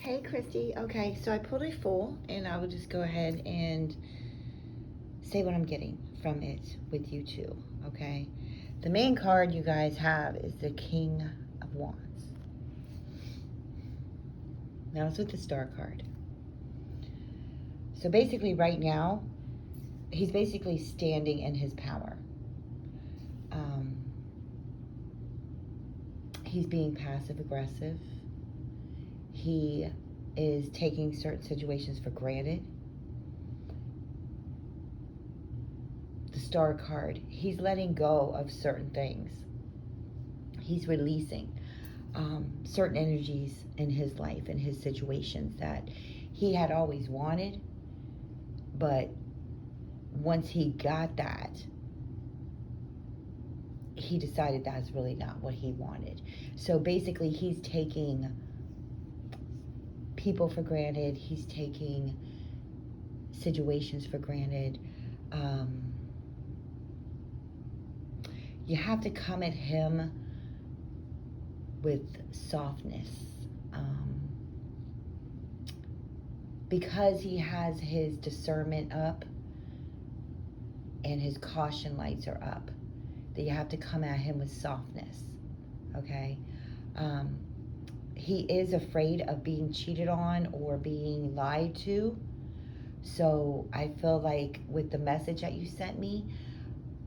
Hey, Christy. Okay, so I pulled a Fool, and I will just go ahead and say what I'm getting from it with you two. Okay, the main card you guys have is the King of Wands. Now it's with the Star card. So basically, right now, he's basically standing in his power. Um, he's being passive aggressive. He is taking certain situations for granted. The Star card, he's letting go of certain things. He's releasing certain energies in his life and his situations that he had always wanted, but once he got that, he decided that's really not what he wanted. So basically, he's taking people for granted. He's taking situations for granted. You have to come at him with softness. Because he has his discernment up and his caution lights are up, that you have to come at him with softness. Okay? He is afraid of being cheated on or being lied to. So I feel like with the message that you sent me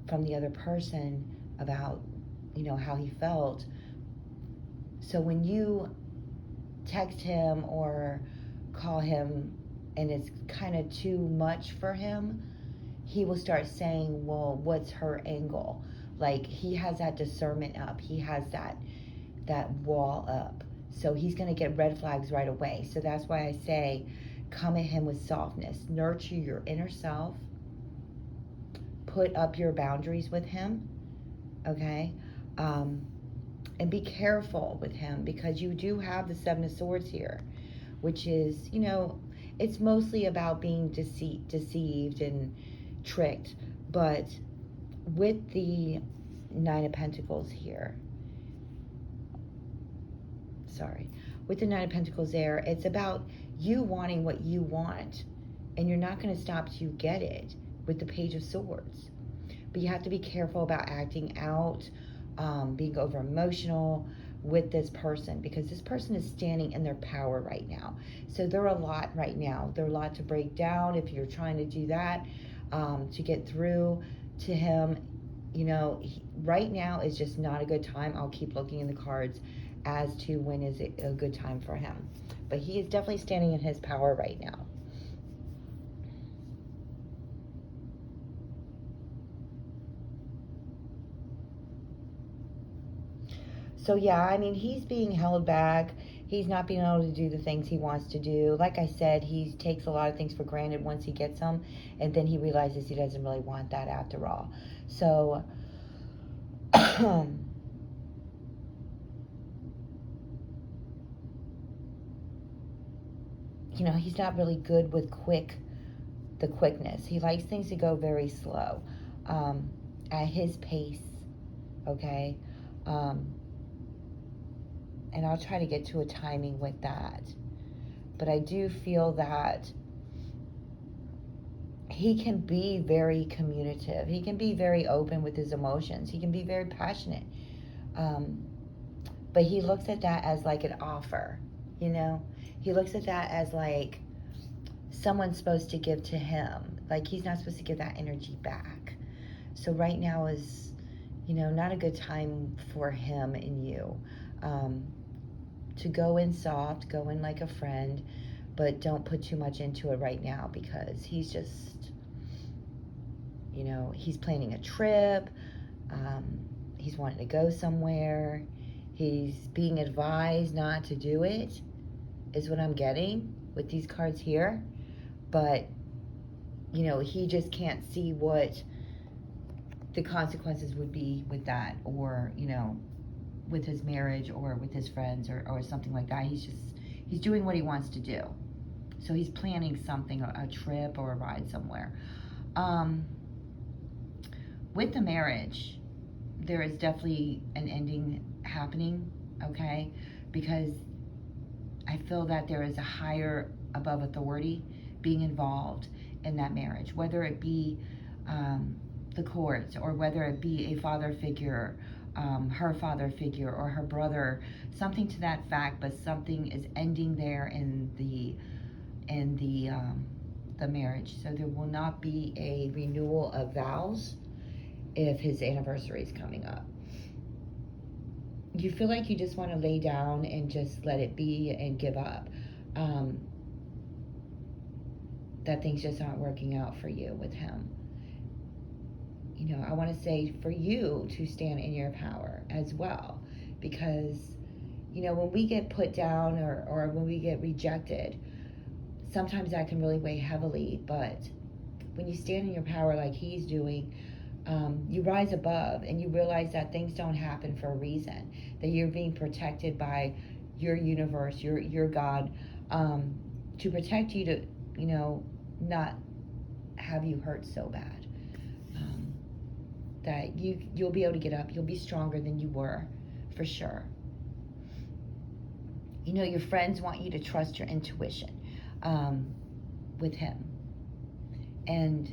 from the other person about, how he felt. So when you text him or call him and it's kind of too much for him, he will start saying, well, what's her angle? Like, he has that discernment up. He has that wall up. So he's going to get red flags right away. So that's why I say come at him with softness. Nurture your inner self. Put up your boundaries with him. Okay? And be careful with him because you do have the Seven of Swords here, which is, it's mostly about being deceived and tricked. But with the Nine of Pentacles here, with the Nine of Pentacles there, it's about you wanting what you want, and you're not going to stop till you get it with the Page of Swords. But you have to be careful about acting out, being over emotional with this person, because this person is standing in their power right now. So they're a lot right now. They're a lot to break down if you're trying to do that, to get through to him. Right now is just not a good time. I'll keep looking in the cards as to when is it a good time for him. But he is definitely standing in his power right now. So yeah, I mean, he's being held back. He's not being able to do the things he wants to do. Like I said, he takes a lot of things for granted once he gets them, and then he realizes he doesn't really want that after all. So, he's not really good with the quickness. He likes things to go very slow, at his pace, okay? And I'll try to get to a timing with that. But I do feel that he can be very communicative. He can be very open with his emotions. He can be very passionate. But he looks at that as like an offer, He looks at that as like someone's supposed to give to him. Like, he's not supposed to give that energy back. So right now is, not a good time for him and you. To go in soft, go in like a friend, but don't put too much into it right now, because he's just, he's planning a trip. He's wanting to go somewhere. He's being advised not to do it, is what I'm getting with these cards here. But, he just can't see what the consequences would be with that, or, with his marriage or with his friends or something like that. He's doing what he wants to do. So he's planning something, a trip or a ride somewhere. With the marriage, there is definitely an ending happening, okay? Because I feel that there is a higher above authority being involved in that marriage, whether it be the courts or whether it be a father figure, her father figure or her brother, something to that fact. But something is ending there in the marriage. So there will not be a renewal of vows if his anniversary is coming up. You feel like you just want to lay down and just let it be and give up. That things just aren't working out for you with him. You know, I want to say for you to stand in your power as well, because, you know, when we get put down or when we get rejected, sometimes that can really weigh heavily. But when you stand in your power like he's doing, you rise above and you realize that things don't happen for a reason, that you're being protected by your universe, your God, to protect you, to, you know, not have you hurt so bad, that you'll be able to get up, you'll be stronger than you were, for sure. You know, your friends want you to trust your intuition with him. And,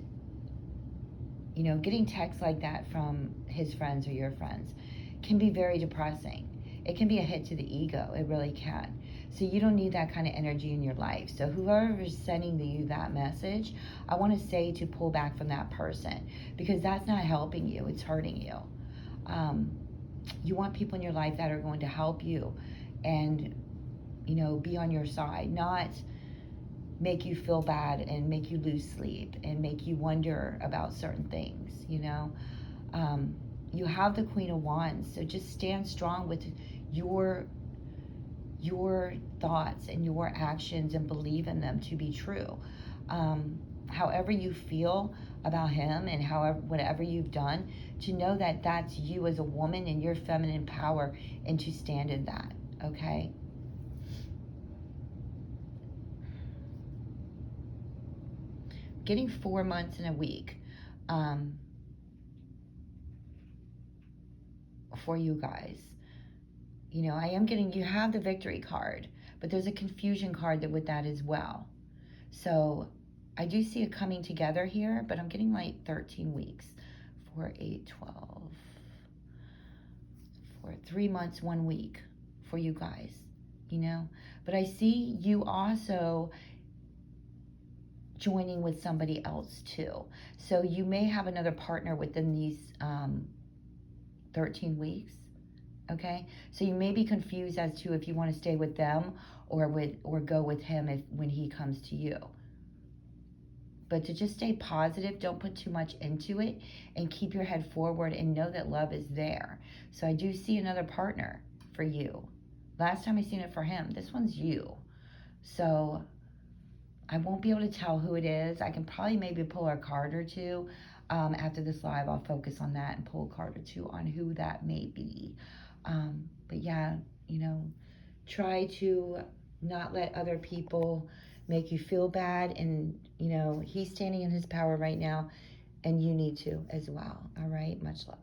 you know, getting texts like that from his friends or your friends can be very depressing. It can be a hit to the ego. It really can. So you don't need that kind of energy in your life. So whoever is sending you that message, I want to say to pull back from that person, because that's not helping you. It's hurting you. You want people in your life that are going to help you and, you know, be on your side, not make you feel bad and make you lose sleep and make you wonder about certain things, you know. You have the Queen of Wands, so just stand strong with your thoughts and your actions and believe in them to be true. However you feel about him and however whatever you've done, to know that that's you as a woman and your feminine power, and to stand in that, okay? Getting 4 months and a week for you guys. You know, I am getting, you have the victory card, but there's a confusion card that with that as well. So I do see it coming together here, but I'm getting like 13 weeks, 4, 8, 12, for 3 months, 1 week for you guys, you know. But I see you also joining with somebody else too. So you may have another partner within these 13 weeks. Okay, so you may be confused as to if you want to stay with them or go with him when he comes to you. But to just stay positive, don't put too much into it, and keep your head forward and know that love is there. So I do see another partner for you. Last time I seen it for him, this one's you. So I won't be able to tell who it is. I can probably maybe pull a card or two. After this live, I'll focus on that and pull a card or two on who that may be. But yeah, you know, try to not let other people make you feel bad. And, you know, he's standing in his power right now, and you need to as well. All right, much love.